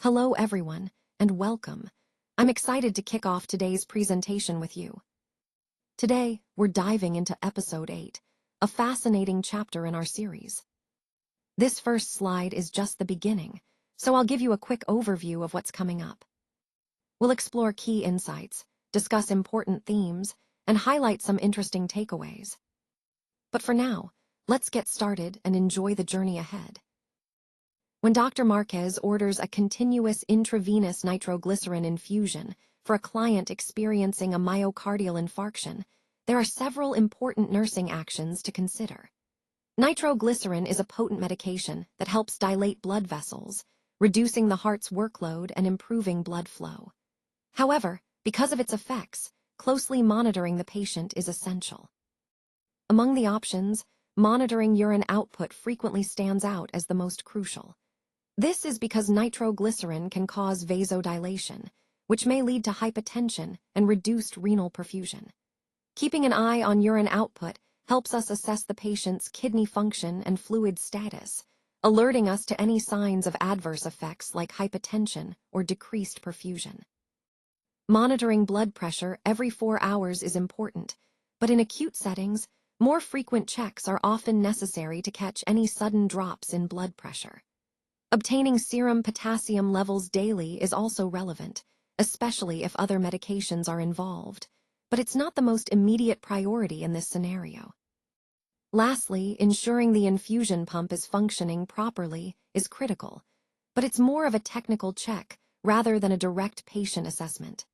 Hello everyone, and welcome. I'm excited to kick off today's presentation with you. Today, we're diving into Episode 8, a fascinating chapter in our series. This first slide is just the beginning, so I'll give you a quick overview of what's coming up. We'll explore key insights, discuss important themes, and highlight some interesting takeaways. But for now, let's get started and enjoy the journey ahead. When Dr. Marquez orders a continuous intravenous nitroglycerin infusion for a client experiencing a myocardial infarction, there are several important nursing actions to consider. Nitroglycerin is a potent medication that helps dilate blood vessels, reducing the heart's workload and improving blood flow. However, because of its effects, closely monitoring the patient is essential. Among the options, monitoring urine output frequently stands out as the most crucial. This is because nitroglycerin can cause vasodilation, which may lead to hypotension and reduced renal perfusion. Keeping an eye on urine output helps us assess the patient's kidney function and fluid status, alerting us to any signs of adverse effects like hypotension or decreased perfusion. Monitoring blood pressure every 4 hours is important, but in acute settings, more frequent checks are often necessary to catch any sudden drops in blood pressure. Obtaining serum potassium levels daily is also relevant, especially if other medications are involved, but it's not the most immediate priority in this scenario. Lastly, ensuring the infusion pump is functioning properly is critical, but it's more of a technical check rather than a direct patient assessment.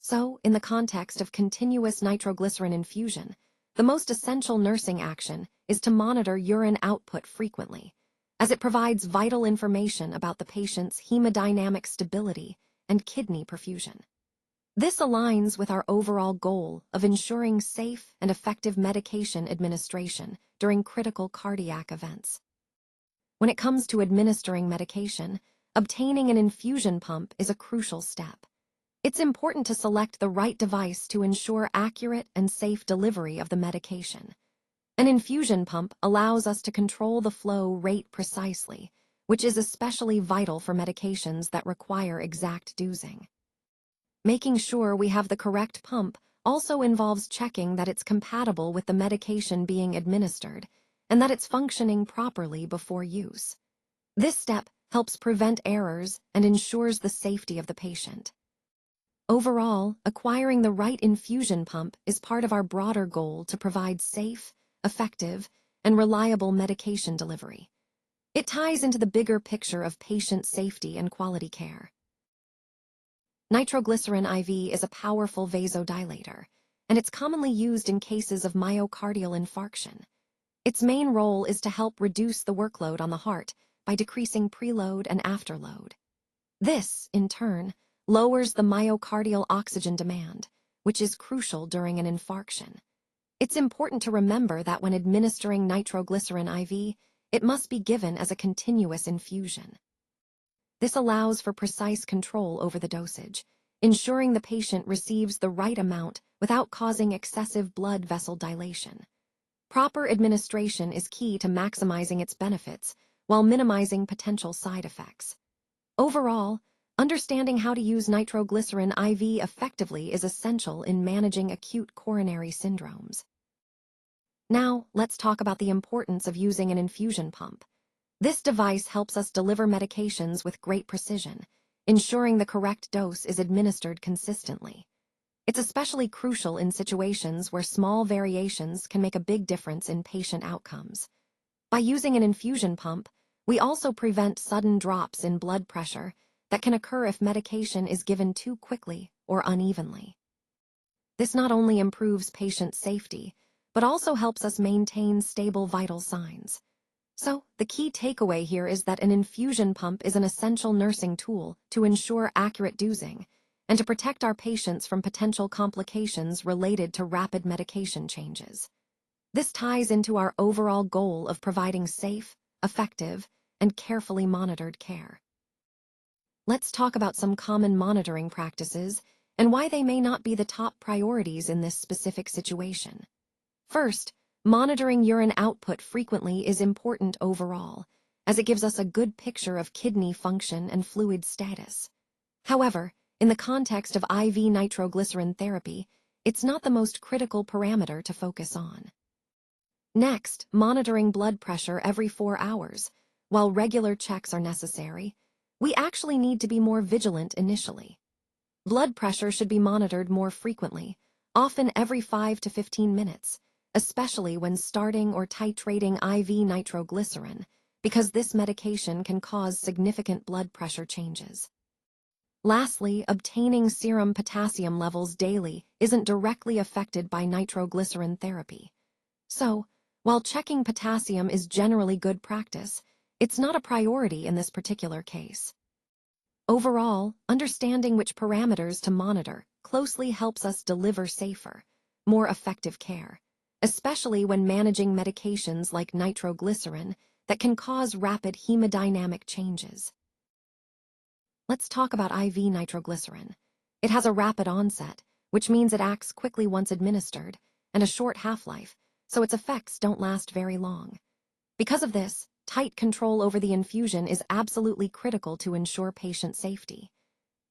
So, in the context of continuous nitroglycerin infusion, the most essential nursing action is to monitor urine output frequently, as it provides vital information about the patient's hemodynamic stability and kidney perfusion. This aligns with our overall goal of ensuring safe and effective medication administration during critical cardiac events. When it comes to administering medication, obtaining an infusion pump is a crucial step. It's important to select the right device to ensure accurate and safe delivery of the medication. An infusion pump allows us to control the flow rate precisely, which is especially vital for medications that require exact dosing. Making sure we have the correct pump also involves checking that it's compatible with the medication being administered and that it's functioning properly before use. This step helps prevent errors and ensures the safety of the patient. Overall, acquiring the right infusion pump is part of our broader goal to provide safe, effective, and reliable medication delivery. It ties into the bigger picture of patient safety and quality care. Nitroglycerin IV is a powerful vasodilator, and it's commonly used in cases of myocardial infarction. Its main role is to help reduce the workload on the heart by decreasing preload and afterload. This, in turn, lowers the myocardial oxygen demand, which is crucial during an infarction. It's important to remember that when administering nitroglycerin IV, it must be given as a continuous infusion. This allows for precise control over the dosage, ensuring the patient receives the right amount without causing excessive blood vessel dilation. Proper administration is key to maximizing its benefits while minimizing potential side effects. Overall, understanding how to use nitroglycerin IV effectively is essential in managing acute coronary syndromes. Now, let's talk about the importance of using an infusion pump. This device helps us deliver medications with great precision, ensuring the correct dose is administered consistently. It's especially crucial in situations where small variations can make a big difference in patient outcomes. By using an infusion pump, we also prevent sudden drops in blood pressure that can occur if medication is given too quickly or unevenly. This not only improves patient safety, but also helps us maintain stable vital signs. So, the key takeaway here is that an infusion pump is an essential nursing tool to ensure accurate dosing and to protect our patients from potential complications related to rapid medication changes. This ties into our overall goal of providing safe, effective, and carefully monitored care. Let's talk about some common monitoring practices and why they may not be the top priorities in this specific situation. First, monitoring urine output frequently is important overall, as it gives us a good picture of kidney function and fluid status. However, in the context of IV nitroglycerin therapy, it's not the most critical parameter to focus on. Next, monitoring blood pressure every 4 hours. While regular checks are necessary, we actually need to be more vigilant initially. Blood pressure should be monitored more frequently, often every 5 to 15 minutes, especially when starting or titrating IV nitroglycerin, because this medication can cause significant blood pressure changes. Lastly, obtaining serum potassium levels daily isn't directly affected by nitroglycerin therapy. So, while checking potassium is generally good practice, it's not a priority in this particular case. Overall, understanding which parameters to monitor closely helps us deliver safer, more effective care, especially when managing medications like nitroglycerin that can cause rapid hemodynamic changes. Let's talk about IV nitroglycerin. It has a rapid onset, which means it acts quickly once administered, and a short half-life, so its effects don't last very long. Because of this, tight control over the infusion is absolutely critical to ensure patient safety.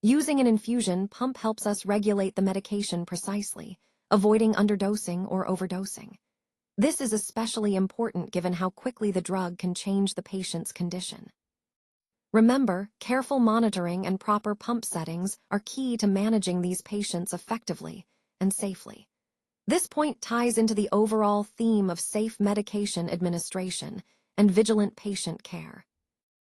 Using an infusion pump helps us regulate the medication precisely, avoiding underdosing or overdosing. This is especially important given how quickly the drug can change the patient's condition. Remember, careful monitoring and proper pump settings are key to managing these patients effectively and safely. This point ties into the overall theme of safe medication administration and vigilant patient care.